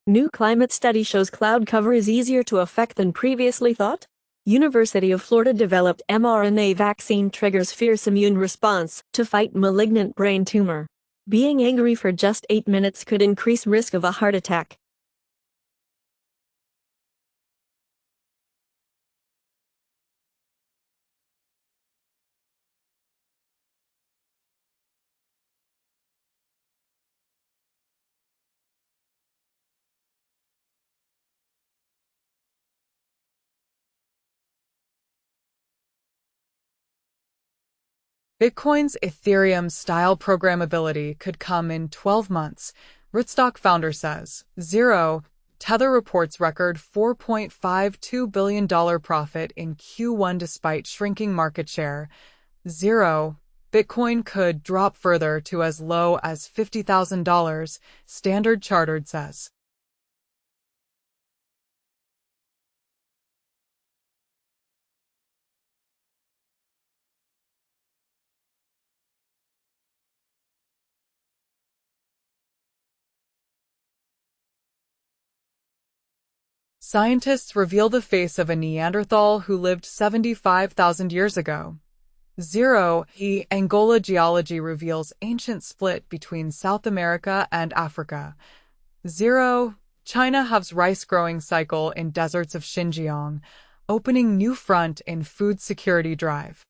New climate study shows cloud cover is easier to affect than previously thought. University of Florida developed mRNA vaccine triggers fierce immune response to fight malignant brain tumor. Being angry for just 8 minutes could increase risk of a heart attack. Bitcoin's Ethereum-style programmability could come in 12 months, Rootstock founder says. Zero. Tether reports record $4.52 billion profit in Q1 despite shrinking market share. Zero. Bitcoin could drop further to as low as $50,000, Standard Chartered says. Scientists reveal the face of a Neanderthal who lived 75,000 years ago. Zero. Angola geology reveals ancient split between South America and Africa. Zero. China halves rice growing cycle in deserts of Xinjiang, opening new front in food security drive.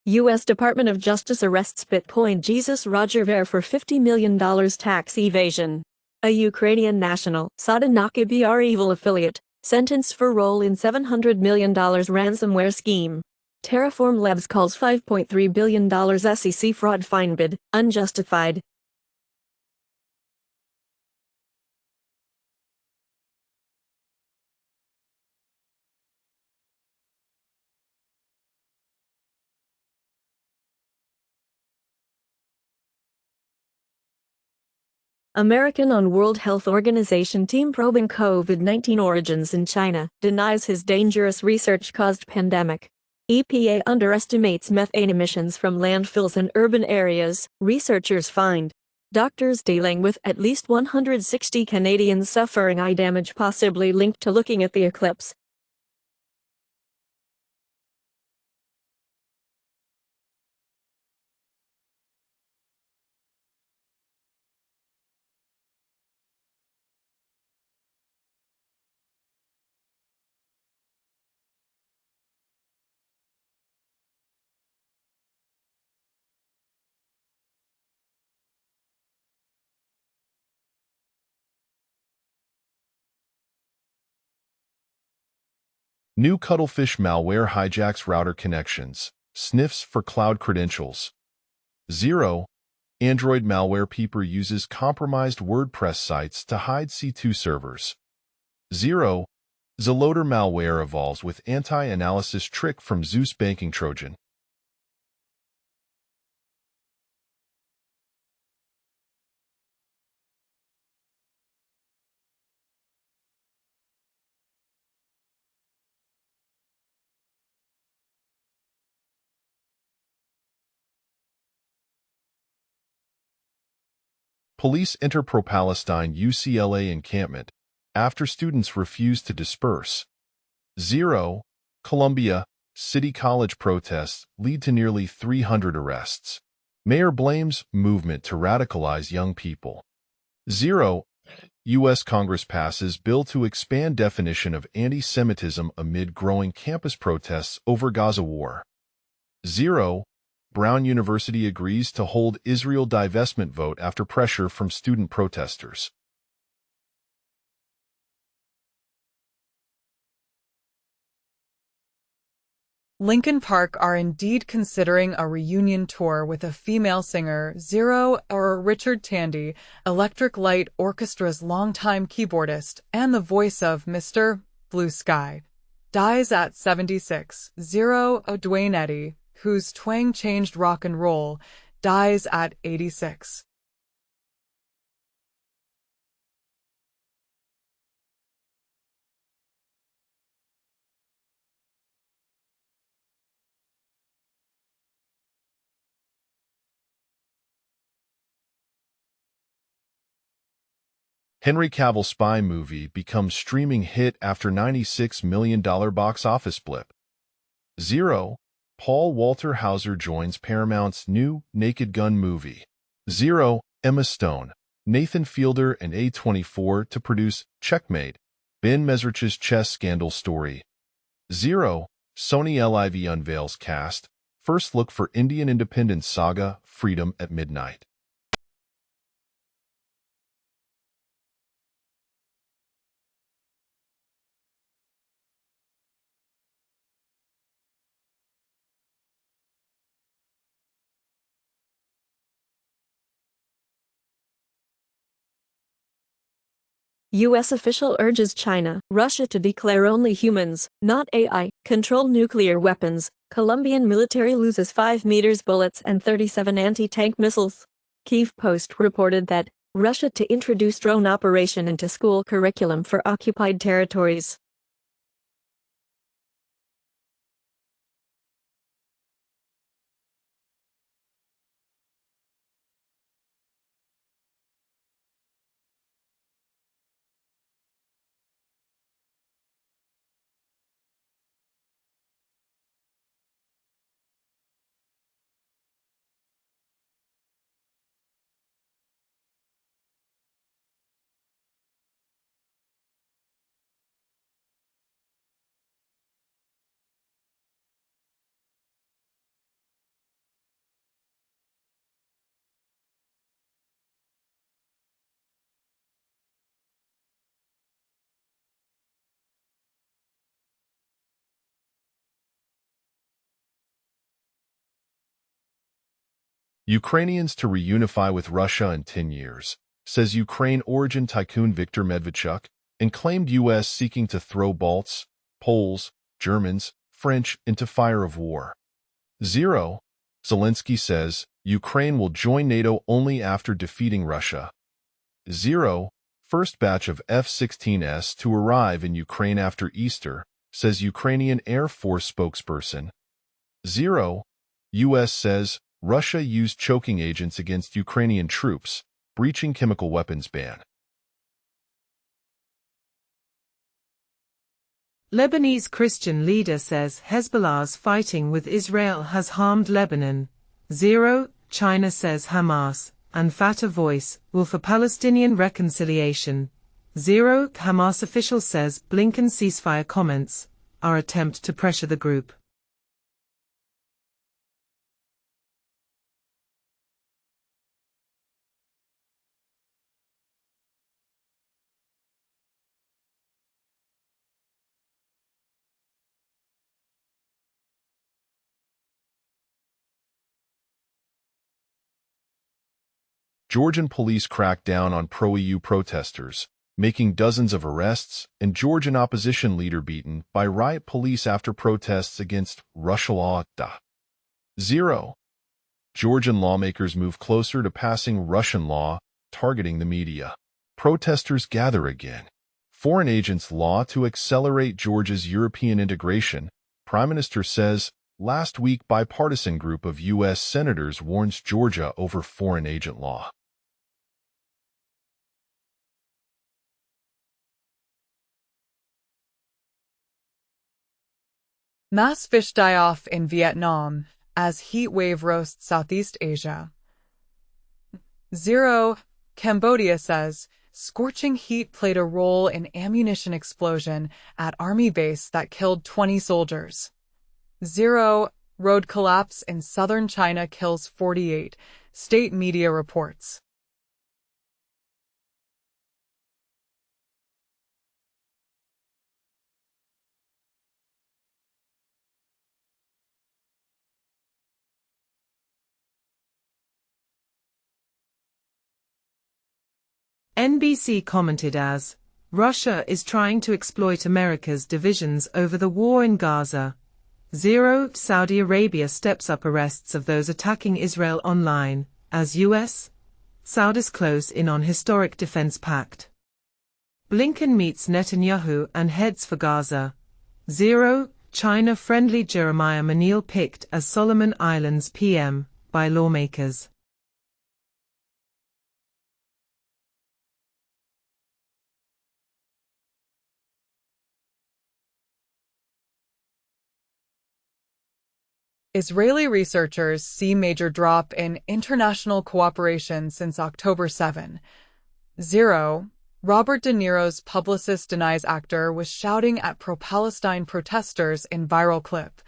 U.S. Department of Justice arrests Bitcoin Jesus Roger Ver for $50 million tax evasion. A Ukrainian national, Sadanaki BR evil affiliate, sentenced for role in $700 million ransomware scheme. Terraform Labs calls $5.3 billion SEC fraud fine bid unjustified. American on World Health Organization team probing COVID-19 origins in China, denies his dangerous research-caused pandemic. EPA underestimates methane emissions from landfills in urban areas, researchers find. Doctors dealing with at least 160 Canadians suffering eye damage possibly linked to looking at the eclipse. New cuttlefish malware hijacks router connections, sniffs for cloud credentials. Zero. Android malware peeper uses compromised WordPress sites to hide C2 servers. Zero. Zloader malware evolves with anti-analysis trick from Zeus banking Trojan. Police enter pro-Palestine UCLA encampment after students refuse to disperse. Zero. Columbia City College protests lead to nearly 300 arrests. Mayor blames movement to radicalize young people. Zero. U.S. Congress passes bill to expand definition of anti-Semitism amid growing campus protests over Gaza war. Zero. Brown University agrees to hold Israel divestment vote after pressure from student protesters. Linkin Park are indeed considering a reunion tour with a female singer. Zero. Richard Tandy, Electric Light Orchestra's longtime keyboardist and the voice of Mr. Blue Sky, dies at 76. Zero. Duane Eddy, whose twang changed rock and roll, dies at 86. Henry Cavill spy movie becomes streaming hit after $96 million box office blip. 0. Paul Walter Hauser joins Paramount's new Naked Gun movie. 0. Emma Stone, Nathan Fielder, and A24 to produce Checkmate, Ben Mesrich's chess scandal story. 0. Sony Live unveils cast, first look for Indian independence saga, Freedom at Midnight. U.S. official urges China, Russia to declare only humans, not AI, control nuclear weapons. Colombian military loses 5 meters bullets and 37 anti-tank missiles. Kyiv Post reported that Russia to introduce drone operation into school curriculum for occupied territories. Ukrainians to reunify with Russia in 10 years, says Ukraine origin tycoon Viktor Medvedchuk, and claimed U.S. seeking to throw Balts, Poles, Germans, French into fire of war. 0. Zelensky says Ukraine will join NATO only after defeating Russia. 0. First batch of F-16s to arrive in Ukraine after Easter, says Ukrainian Air Force spokesperson. 0. U.S. says Russia used choking agents against Ukrainian troops, breaching chemical weapons ban. Lebanese Christian leader says Hezbollah's fighting with Israel has harmed Lebanon. 0. China says Hamas and Fatah voice will for Palestinian reconciliation. 0. Hamas official says Blinken ceasefire comments are attempt to pressure the group. Georgian police crack down on pro-EU protesters, making dozens of arrests, and Georgian opposition leader beaten by riot police after protests against Russia law. 0. Georgian lawmakers move closer to passing Russian law, targeting the media. Protesters gather again. Foreign agents law to accelerate Georgia's European integration, Prime Minister says. Last week, bipartisan group of U.S. senators warns Georgia over foreign agent law. Mass fish die-off in Vietnam as heat wave roasts Southeast Asia. 0. Cambodia says scorching heat played a role in ammunition explosion at army base that killed 20 soldiers. 0. Road collapse in southern China kills 48, state media reports. NBC commented as, Russia is trying to exploit America's divisions over the war in Gaza. 0. Saudi Arabia steps up arrests of those attacking Israel online, as U.S. Saudis close in on historic defense pact. Blinken meets Netanyahu and heads for Gaza. 0. China-friendly Jeremiah Manil picked as Solomon Islands PM by lawmakers. Israeli researchers see major drop in international cooperation since October 7. 0. Robert De Niro's publicist denies actor was shouting at pro-Palestine protesters in viral clip.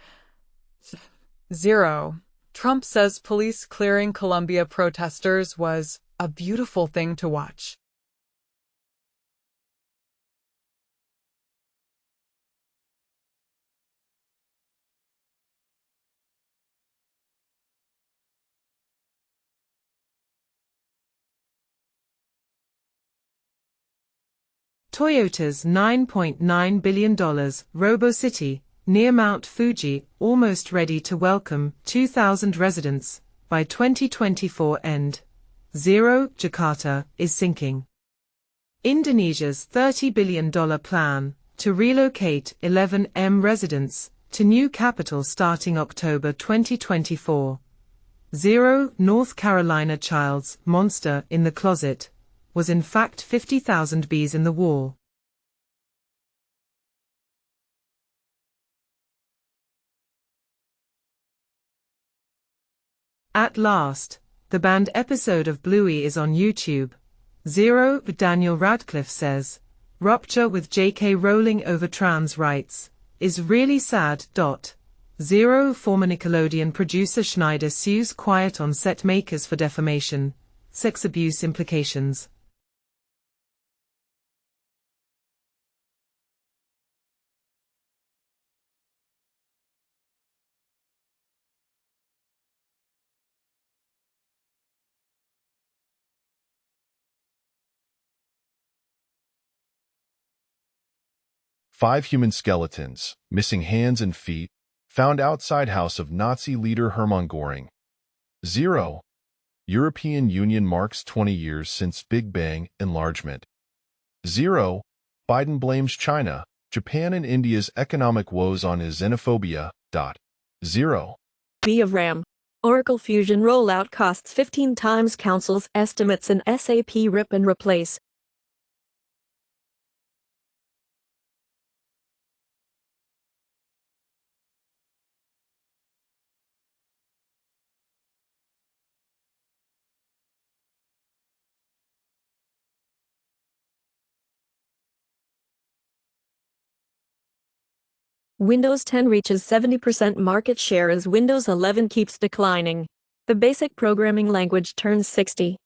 0. Trump says police clearing Colombia protesters was a beautiful thing to watch. Toyota's $9.9 billion RoboCity, near Mount Fuji, almost ready to welcome 2,000 residents by 2024 end. 0. Jakarta is sinking. Indonesia's $30 billion plan to relocate 11M residents to new capital starting October 2024. 0. North Carolina child's monster in the closet was in fact 50,000 bees in the wall. At last, the banned episode of Bluey is on YouTube. 0. Daniel Radcliffe says, rupture with J.K. Rowling over trans rights is really sad. 0. Former Nickelodeon producer Schneider sues Quiet on Set makers for defamation, sex abuse implications. Five human skeletons, missing hands and feet, found outside house of Nazi leader Hermann Göring. 0. European Union marks 20 years since Big Bang enlargement. 0. Biden blames China, Japan and India's economic woes on his xenophobia. 0. B of RAM. Oracle Fusion rollout costs 15 times council's estimates in SAP rip and replace. Windows 10 reaches 70% market share as Windows 11 keeps declining. The basic programming language turns 60.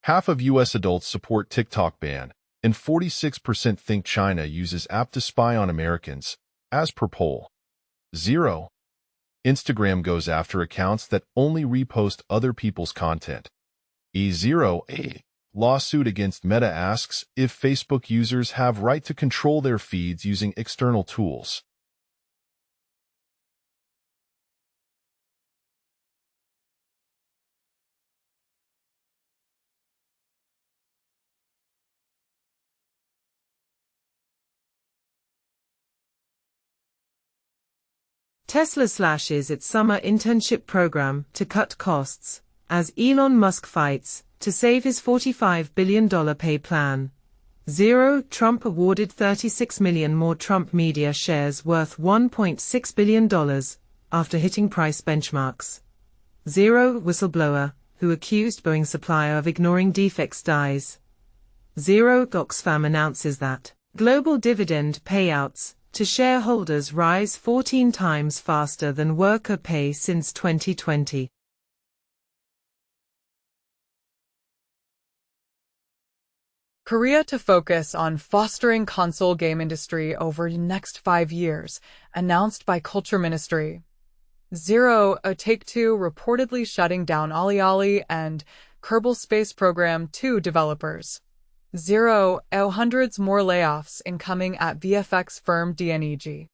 Half of U.S. adults support TikTok ban, and 46% think China uses app to spy on Americans, as per poll. 0. Instagram goes after accounts that only repost other people's content. E0. Lawsuit against Meta asks if Facebook users have right to control their feeds using external tools. Tesla slashes its summer internship program to cut costs, as Elon Musk fights to save his $45 billion pay plan. 0. Trump awarded 36 million more Trump media shares worth $1.6 billion after hitting price benchmarks. 0. Whistleblower, who accused Boeing supplier of ignoring defects, dies. 0. Oxfam announces that global dividend payouts to shareholders rise 14 times faster than worker pay since 2020. Korea to focus on fostering console game industry over the next 5 years, announced by Culture Ministry. 0. A Take-Two reportedly shutting down OlliOlli and Kerbal Space Program 2 developers. 0. Hundreds more layoffs incoming at VFX firm DNEG.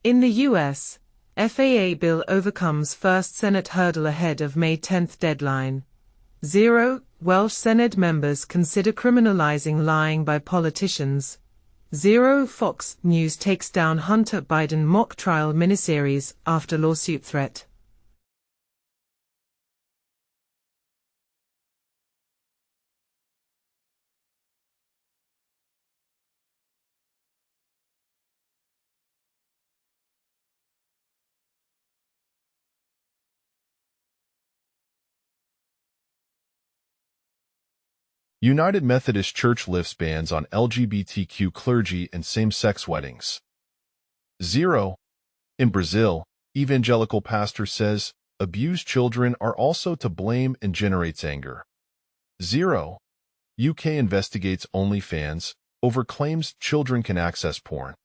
In the U.S., FAA bill overcomes first Senate hurdle ahead of May 10 deadline. 0. Welsh Senate members consider criminalizing lying by politicians. 0. Fox News takes down Hunter Biden mock trial miniseries after lawsuit threat. United Methodist Church lifts bans on LGBTQ clergy and same-sex weddings. 0. In Brazil, evangelical pastor says abused children are also to blame and generates anger. 0. UK investigates OnlyFans over claims children can access porn.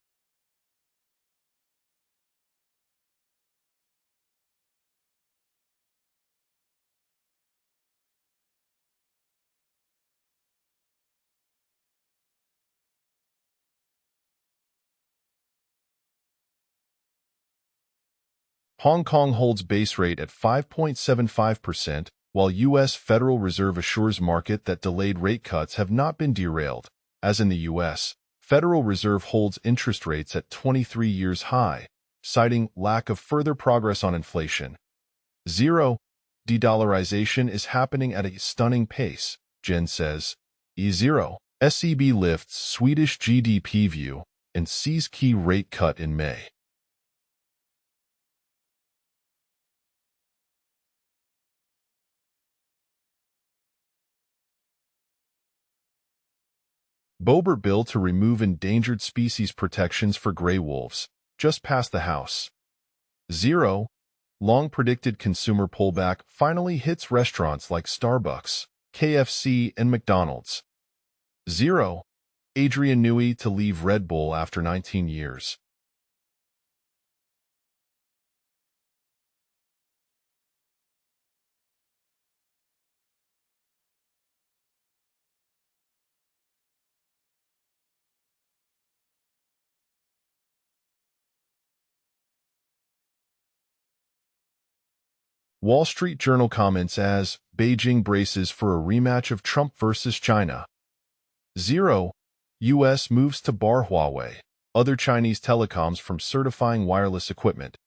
Hong Kong holds base rate at 5.75%, while U.S. Federal Reserve assures market that delayed rate cuts have not been derailed. As in the U.S., Federal Reserve holds interest rates at 23 years high, citing lack of further progress on inflation. 0. De-dollarization is happening at a stunning pace, Jen says. E0. SEB lifts Swedish GDP view and sees key rate cut in May. Boebert bill to remove endangered species protections for gray wolves, just passed the House. 0. Long-predicted consumer pullback finally hits restaurants like Starbucks, KFC, and McDonald's. 0. Adrian Newey to leave Red Bull after 19 years. Wall Street Journal comments as Beijing braces for a rematch of Trump versus China. 0. U.S. moves to bar Huawei, other Chinese telecoms from certifying wireless equipment.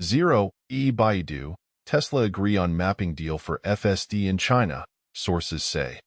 0. Baidu, Tesla agree on mapping deal for FSD in China, sources say.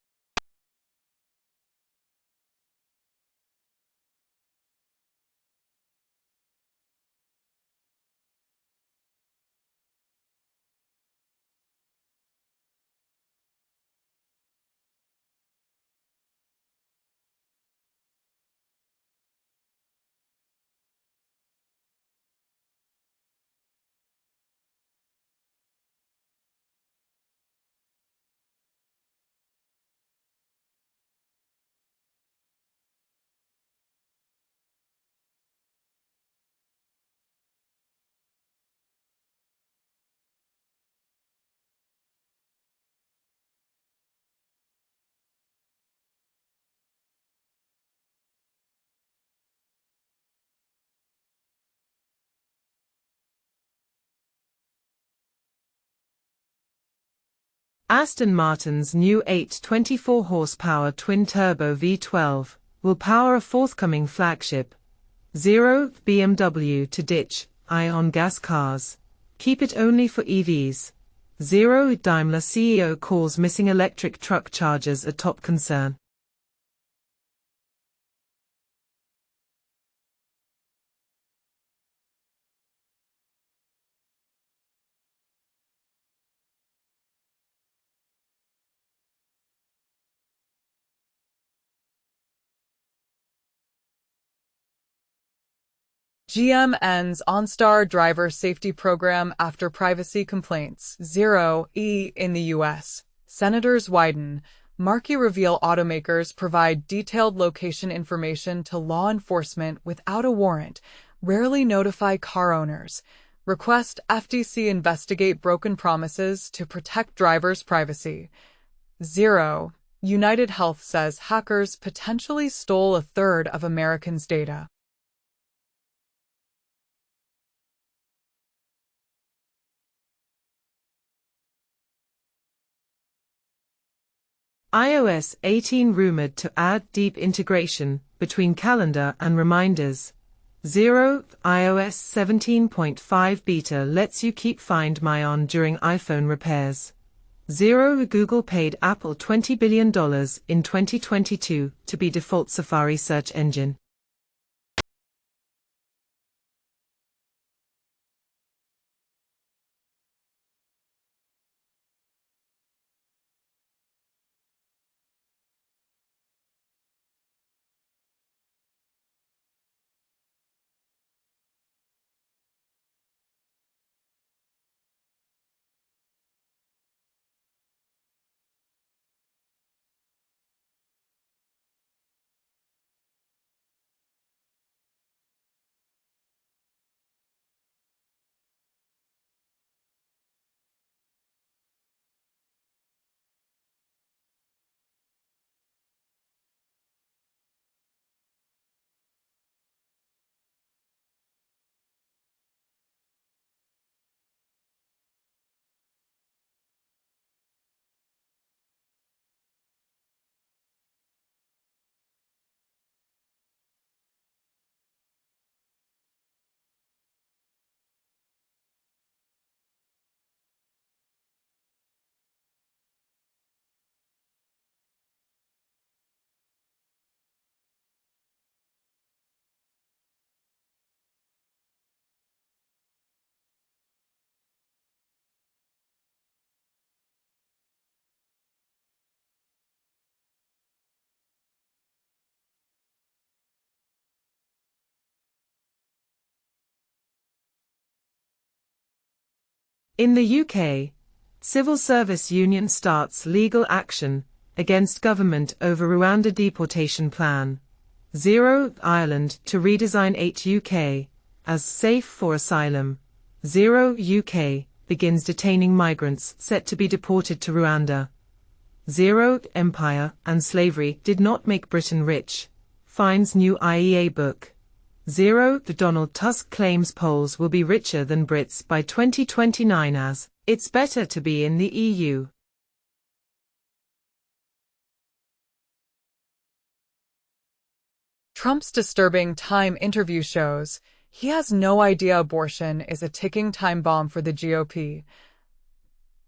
Aston Martin's new 824 horsepower twin-turbo V12 will power a forthcoming flagship. 0. BMW to ditch ion gas cars. Keep it only for EVs. 0. Daimler CEO calls missing electric truck chargers a top concern. GM ends OnStar driver safety program after privacy complaints. 0E in the U.S. Senators widen. Markey reveal automakers provide detailed location information to law enforcement without a warrant, rarely notify car owners. Request FTC investigate broken promises to protect drivers' privacy. 0. United Health says hackers potentially stole a third of Americans' data. iOS 18 rumored to add deep integration between calendar and reminders. 0. iOS 17.5 beta lets you keep Find My on during iPhone repairs. 0. Google paid Apple $20 billion in 2022 to be default Safari search engine. In the UK, civil service union starts legal action against government over Rwanda deportation plan. 0. Ireland to redesign 8 UK as safe for asylum. 0. UK begins detaining migrants set to be deported to Rwanda. 0. Empire and slavery did not make Britain rich. Finds new IEA book. 0. Donald Tusk claims Poles will be richer than Brits by 2029 as it's better to be in the EU. Trump's disturbing Time interview shows he has no idea abortion is a ticking time bomb for the GOP.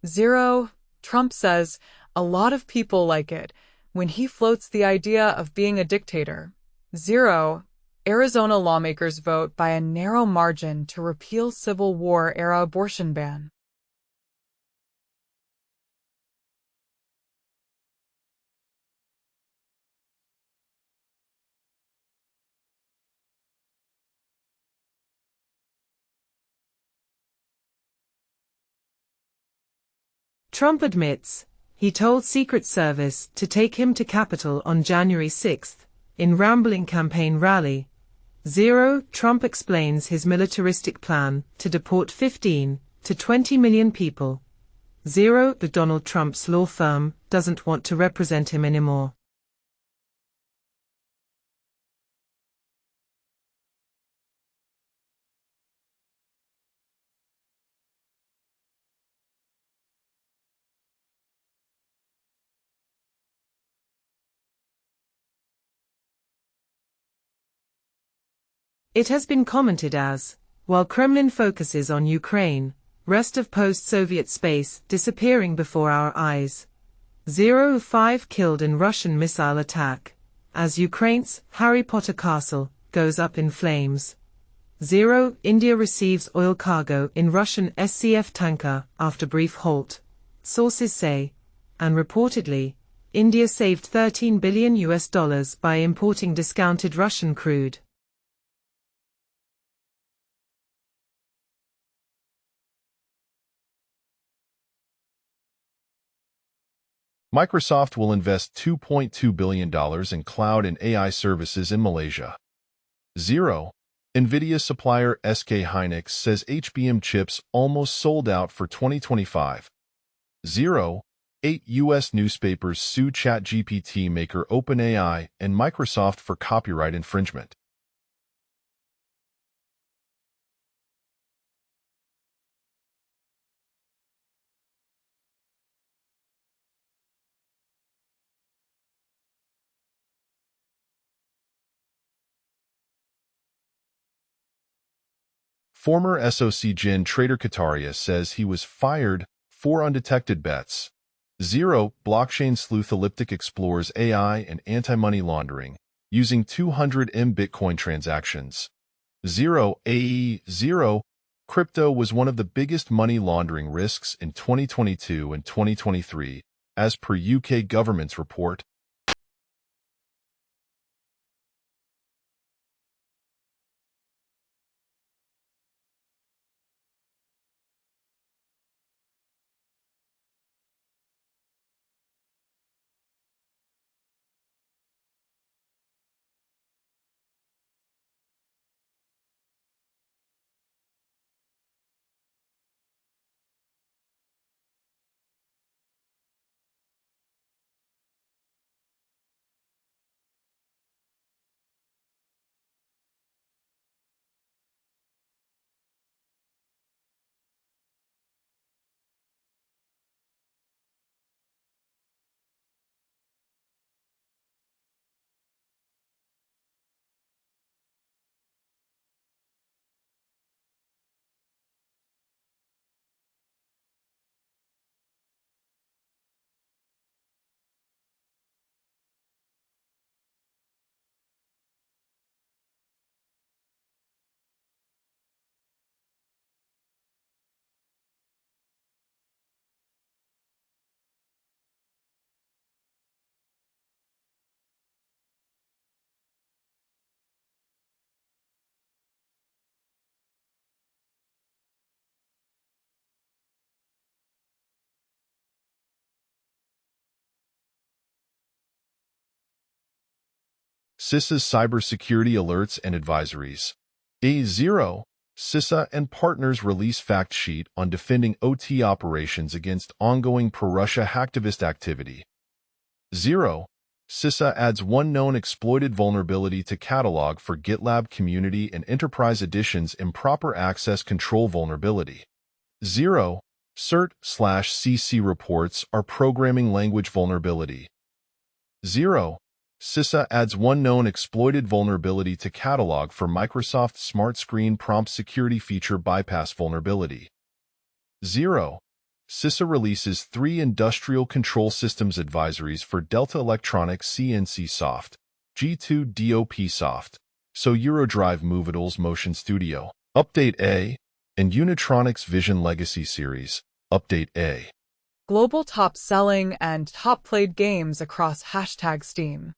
0. Trump says a lot of people like it when he floats the idea of being a dictator. 0. Arizona lawmakers vote by a narrow margin to repeal Civil War-era abortion ban. Trump admits he told Secret Service to take him to Capitol on January 6 in rambling campaign rally. 0. Trump explains his militaristic plan to deport 15 to 20 million people. 0. Donald Trump's law firm doesn't want to represent him anymore. It has been commented as, while Kremlin focuses on Ukraine, rest of post-Soviet space disappearing before our eyes. 5 killed in Russian missile attack, as Ukraine's Harry Potter castle goes up in flames. India receives oil cargo in Russian SCF tanker after brief halt, sources say, and reportedly, India saved $13 billion by importing discounted Russian crude. Microsoft will invest $2.2 billion in cloud and AI services in Malaysia. NVIDIA supplier SK Hynix says HBM chips almost sold out for 2025. 8 U.S. newspapers sue ChatGPT maker OpenAI and Microsoft for copyright infringement. Former SOC Gen trader Kataria says he was fired for undetected bets. Blockchain sleuth Elliptic explores AI and anti-money laundering, using 200M Bitcoin transactions. Crypto was one of the biggest money laundering risks in 2022 and 2023, as per UK government's report. CISA's cybersecurity alerts and advisories. CISA and partners release fact sheet on defending OT operations against ongoing pro-Russia hacktivist activity. CISA adds one known exploited vulnerability to catalog for GitLab community and enterprise editions improper access control vulnerability. CERT/CC reports are programming language vulnerability. CISA adds one known exploited vulnerability to catalog for Microsoft Smart Screen Prompt Security Feature Bypass vulnerability. CISA releases 3 industrial control systems advisories for Delta Electronics CNC Soft, G2 DOP Soft, So Eurodrive Movitals Motion Studio, Update A, and Unitronics Vision Legacy Series, Update A. Global top-selling and top-played games across #Steam.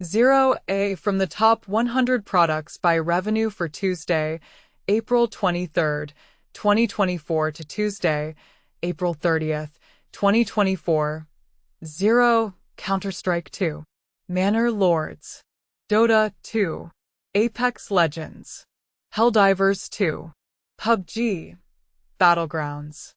0A from the top 100 products by revenue for Tuesday, April 23, 2024 to Tuesday, April 30, 2024. 0. Counter-Strike 2. Manor Lords. Dota 2. Apex Legends. Helldivers 2. PUBG. Battlegrounds.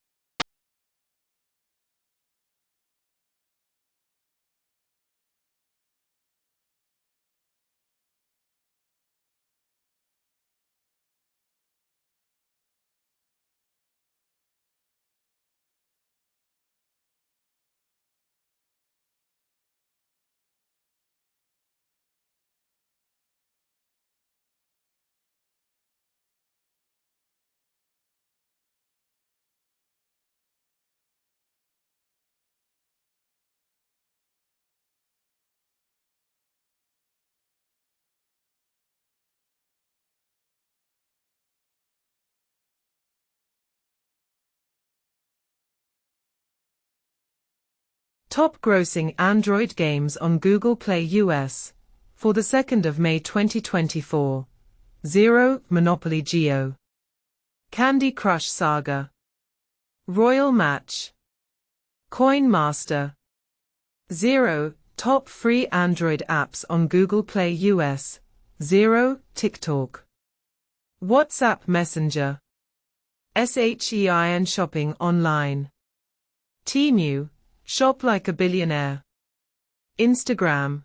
Top grossing Android games on Google Play US for the 2nd of May 2024. 0. Monopoly Geo. Candy Crush Saga. Royal Match. Coin Master. 0. Top free Android apps on Google Play US. 0. TikTok. WhatsApp Messenger. SHEIN Shopping Online. Temu, shop like a billionaire. Instagram.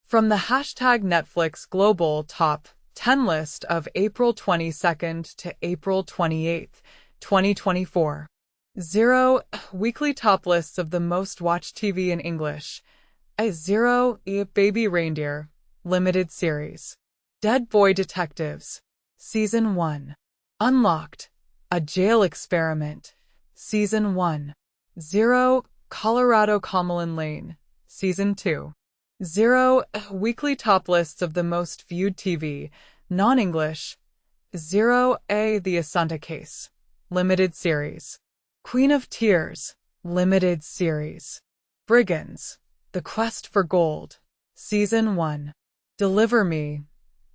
From the hashtag Netflix Global Top 10 list of April 22nd to April 28th, 2024. 0. Weekly top lists of the most watched TV in English. 0. Baby Reindeer, limited series. Dead Boy Detectives, Season 1. Unlocked, a jail experiment, Season 1. 0. Colorado Common Lane, Season 2. 0. Weekly top lists of the most viewed TV, non-English. 0. The Assunta Case, limited series. Queen of Tears, limited series. Brigands, The Quest for Gold, Season 1. Deliver Me,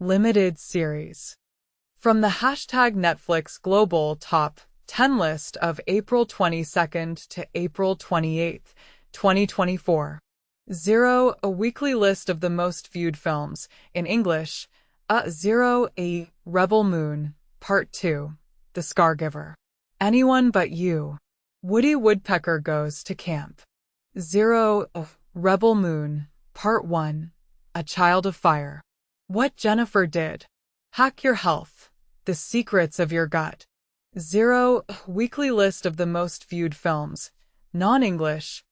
limited series. From the hashtag Netflix Global Top 10 list of April 22nd to April 28th, 2024. 0. A weekly list of the most viewed films in English. 0. A Rebel Moon, Part 2, The Scargiver. Anyone But You. Woody Woodpecker Goes to Camp. 0. Rebel Moon, Part 1, A Child of Fire. What Jennifer Did. Hack Your Health, The Secrets of Your Gut. 0. Weekly list of the most viewed films, non-English.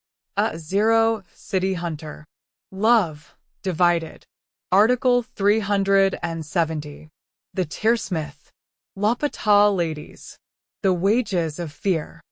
0. City Hunter. Love, Divided. Article 370. The Tearsmith. L'Hôpital Ladies. The Wages of Fear.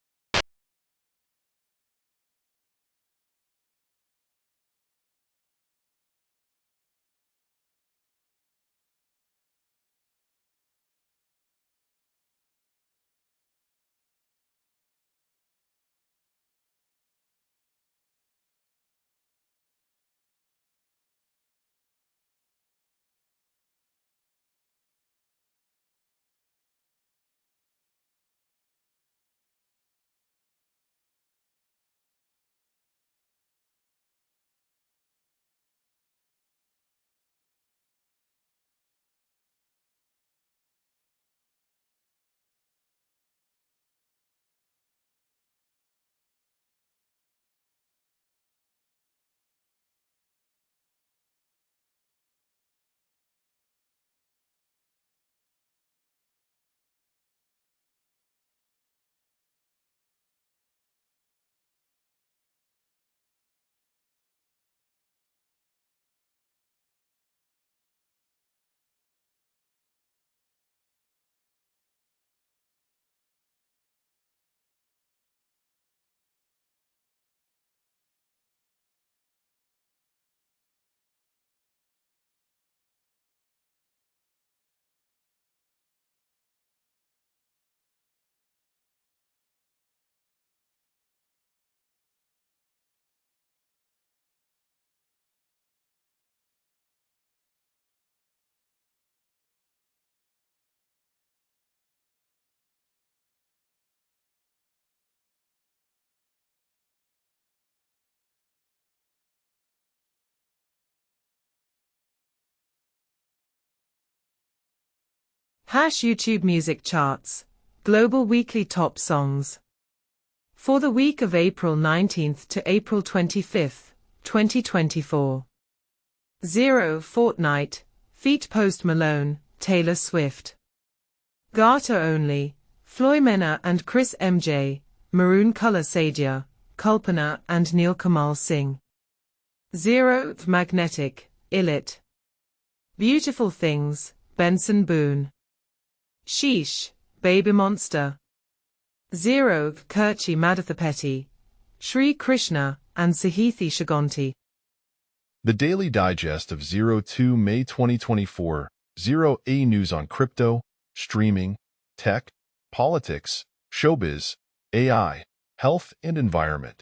YouTube Music Charts, Global Weekly Top Songs. For the week of April 19th to April 25th, 2024. 0. Fortnite, feat. Post Malone, Taylor Swift. Garter Only, Floymena and Chris MJ, Maroon Color Sadia, Kalpana and Neil Kamal Singh. 0. Magnetic, Illit. Beautiful Things, Benson Boone. Sheesh, Baby Monster. 0. Kirchi Madathapeti, Sri Krishna and Sahithi Shaganti. The Daily Digest of 02 May 2024, 0A News on crypto, streaming, tech, politics, showbiz, AI, health and environment.